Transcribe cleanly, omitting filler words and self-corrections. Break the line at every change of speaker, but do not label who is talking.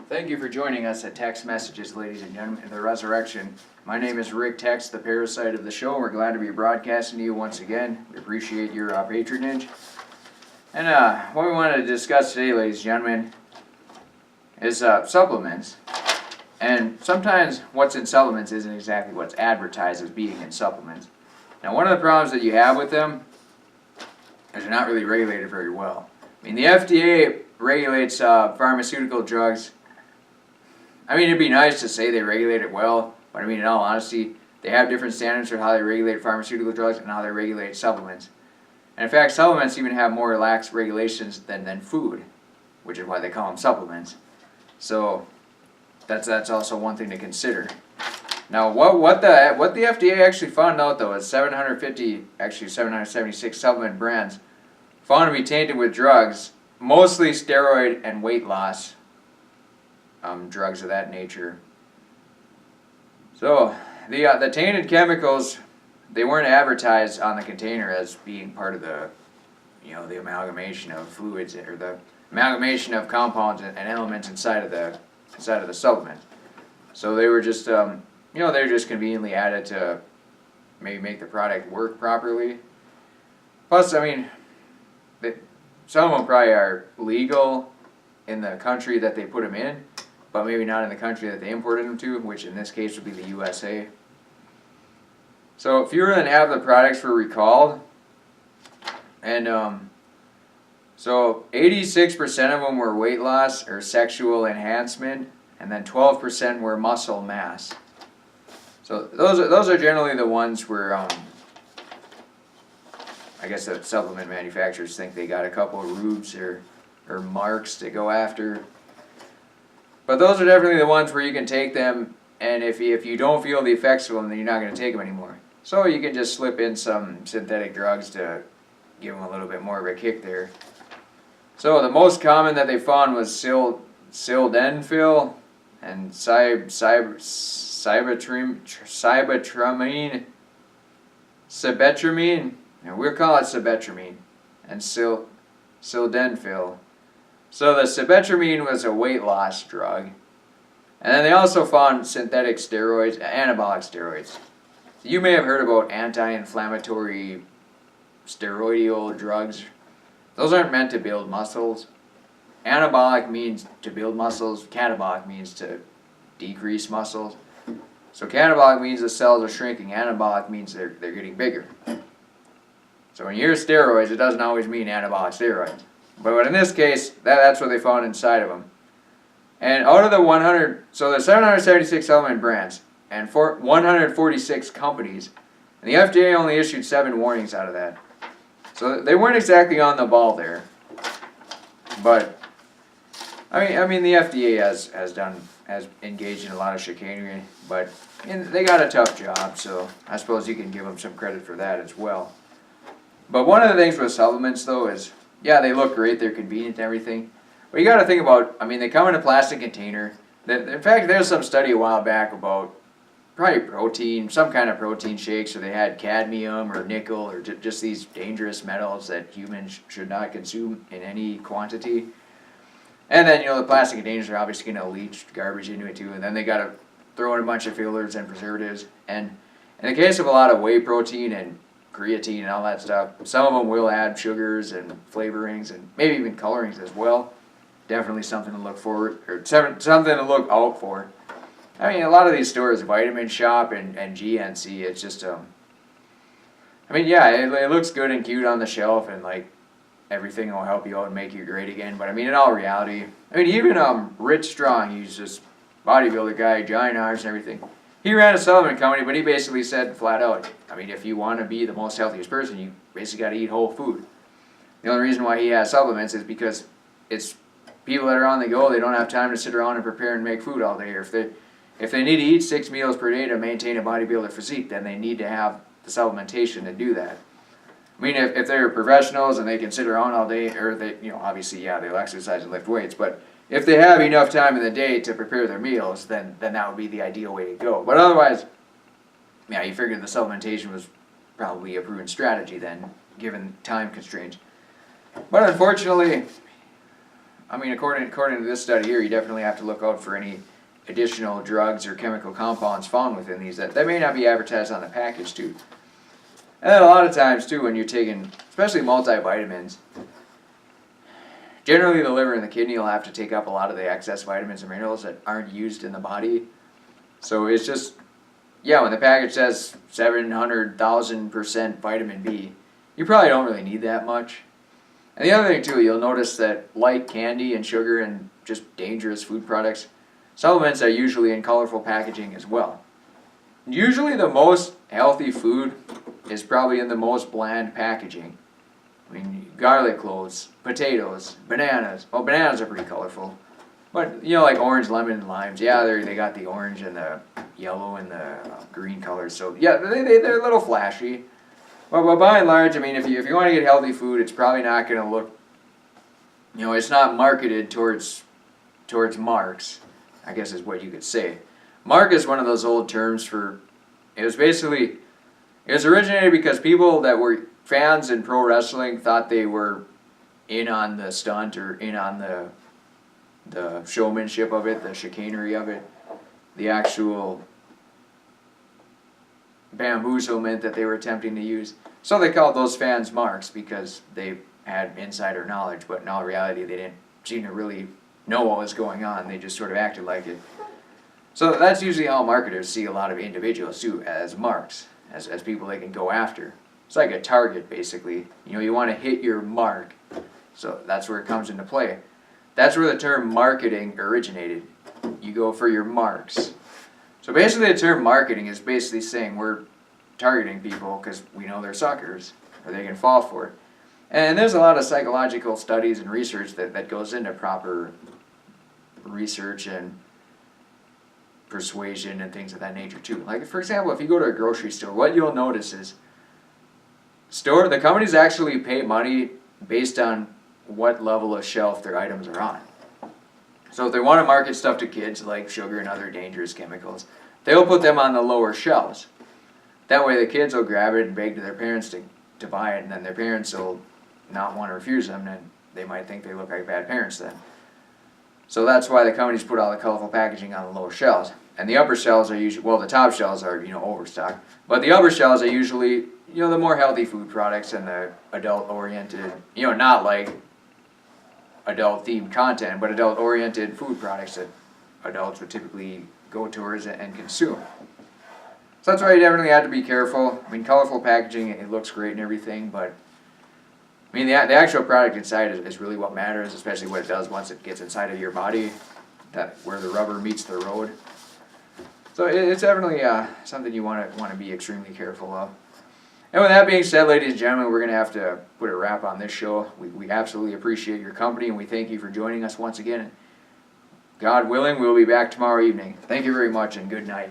Thank you for joining us at Text Messages, ladies and gentlemen, of the Resurrection. My name is Rick Tex, the parasite of the show. We're glad to be broadcasting to you once again. We appreciate your patronage. And what we wanted to discuss today, ladies and gentlemen, is supplements. And sometimes what's in supplements isn't exactly what's advertised as being in supplements. Now, one of the problems that you have with them is they're not really regulated very well. I mean, the FDA regulates pharmaceutical drugs. I mean, it'd be nice to say they regulate it well, but I mean, in all honesty, they have different standards for how they regulate pharmaceutical drugs and how they regulate supplements. And in fact, supplements even have more lax regulations than food, which is why they call them supplements. So that's also one thing to consider. Now, what the FDA actually found out though is 776 supplement brands found to be tainted with drugs, mostly steroid and weight loss drugs of that nature. So the tainted chemicals, they weren't advertised on the container as being part of the the amalgamation of fluids or the amalgamation of compounds and elements inside of the supplement. So they were just they were just conveniently added to maybe make the product work properly. Plus, I mean, some of them probably are legal in the country that they put them in, but maybe not in the country that they imported them to, which in this case would be the USA. So if you were to have the products were recalled, and so 86% of them were weight loss or sexual enhancement, and then 12% were muscle mass. So those are generally the ones where I guess the supplement manufacturers think they got a couple of rubes or marks to go after. But those are definitely the ones where you can take them, and if you don't feel the effects of them, then you're not going to take them anymore. So you can just slip in some synthetic drugs to give them a little bit more of a kick there. So the most common that they found was sildenafil and sibutramine, and we'll call it sibutramine, and sildenafil. So the sibutramine was a weight loss drug. And then they also found synthetic steroids, anabolic steroids. You may have heard about anti-inflammatory steroidal drugs. Those aren't meant to build muscles. Anabolic means to build muscles. Catabolic means to decrease muscles. So catabolic means the cells are shrinking. Anabolic means they're getting bigger. So when you hear steroids, it doesn't always mean anabolic steroids. But in this case, that's what they found inside of them. And out of the 100, so there's 776 supplement brands and 146 companies, and the FDA only issued 7 warnings out of that. So they weren't exactly on the ball there. But I mean the FDA has engaged in a lot of chicanery, but they got a tough job, so I suppose you can give them some credit for that as well. But one of the things with supplements though is, yeah, they look great, they're convenient and everything. But you got to think about, I mean, they come in a plastic container. In fact, there's some study a while back about probably protein, some kind of protein shakes, or they had cadmium or nickel or just these dangerous metals that humans should not consume in any quantity. And then, the plastic containers are obviously going to leach garbage into it too, and then they got to throw in a bunch of fillers and preservatives. And in the case of a lot of whey protein and creatine and all that stuff, some of them will add sugars and flavorings and maybe even colorings as well. Definitely something to look forward, or something to look out for. I mean, a lot of these stores, Vitamin Shop and GNC, it's just I mean, yeah, it looks good and cute on the shelf, and like everything will help you out and make you great again. But I mean, in all reality, I mean, even Rich Strong, he's this bodybuilder guy, giant arms and everything. He ran a supplement company, but he basically said flat out, I mean, if you want to be the most healthiest person, you basically got to eat whole food. The only reason why he has supplements is because it's people that are on the go, they don't have time to sit around and prepare and make food all day. Or if they need to eat 6 meals per day to maintain a bodybuilder physique, then they need to have the supplementation to do that. I mean, if they're professionals and they can sit around all day, or they, obviously, yeah, they'll exercise and lift weights, but if they have enough time in the day to prepare their meals, then that would be the ideal way to go. But otherwise, yeah, you figured the supplementation was probably a proven strategy then, given time constraints. But unfortunately, I mean, according to this study here, you definitely have to look out for any additional drugs or chemical compounds found within these that may not be advertised on the package too. And then a lot of times too, when you're taking, especially multivitamins, generally the liver and the kidney will have to take up a lot of the excess vitamins and minerals that aren't used in the body. So it's just, yeah, when the package says 700,000% vitamin B, you probably don't really need that much. And the other thing too, you'll notice that like candy and sugar and just dangerous food products, supplements are usually in colorful packaging as well. Usually the most healthy food is probably in the most bland packaging. I mean, garlic cloves, potatoes, bananas. Well, bananas are pretty colorful. But, you know, like orange, lemon, and limes. Yeah, they got the orange and the yellow and the green colors. So, yeah, they're a little flashy. But by and large, I mean, if you want to get healthy food, it's probably not going to look, you know, it's not marketed towards marks, I guess is what you could say. Mark is one of those old terms for, it was originated because people that were fans in pro wrestling thought they were in on the stunt or in on the showmanship of it, the chicanery of it, the actual bamboozlement that they were attempting to use. So they called those fans marks because they had insider knowledge, but in all reality they didn't seem to really know what was going on. They just sort of acted like it. So that's usually how marketers see a lot of individuals too, as marks, as people they can go after. It's like a target, basically. You know, you want to hit your mark. So that's where it comes into play. That's where the term marketing originated. You go for your marks. So basically the term marketing is basically saying we're targeting people because we know they're suckers, or they can fall for it. And there's a lot of psychological studies and research that goes into proper research and persuasion and things of that nature too. Like, for example, if you go to a grocery store, what you'll notice is the companies actually pay money based on what level of shelf their items are on. So if they want to market stuff to kids like sugar and other dangerous chemicals, they'll put them on the lower shelves. That way the kids will grab it and beg to their parents to buy it, and then their parents will not want to refuse them, and they might think they look like bad parents then. So that's why the companies put all the colorful packaging on the lower shelves. And the upper shelves are usually, well, the top shelves are, you know, overstocked. But the upper shelves are usually, you know, the more healthy food products and the adult-oriented, you know, not like adult-themed content, but adult-oriented food products that adults would typically go towards and consume. So that's why you definitely have to be careful. I mean, colorful packaging, it looks great and everything, but I mean, the actual product inside is really what matters, especially what it does once it gets inside of your body, that where the rubber meets the road. So it's definitely something you want to be extremely careful of. And with that being said, ladies and gentlemen, we're going to have to put a wrap on this show. We absolutely appreciate your company, and we thank you for joining us once again. God willing, we'll be back tomorrow evening. Thank you very much, and good night.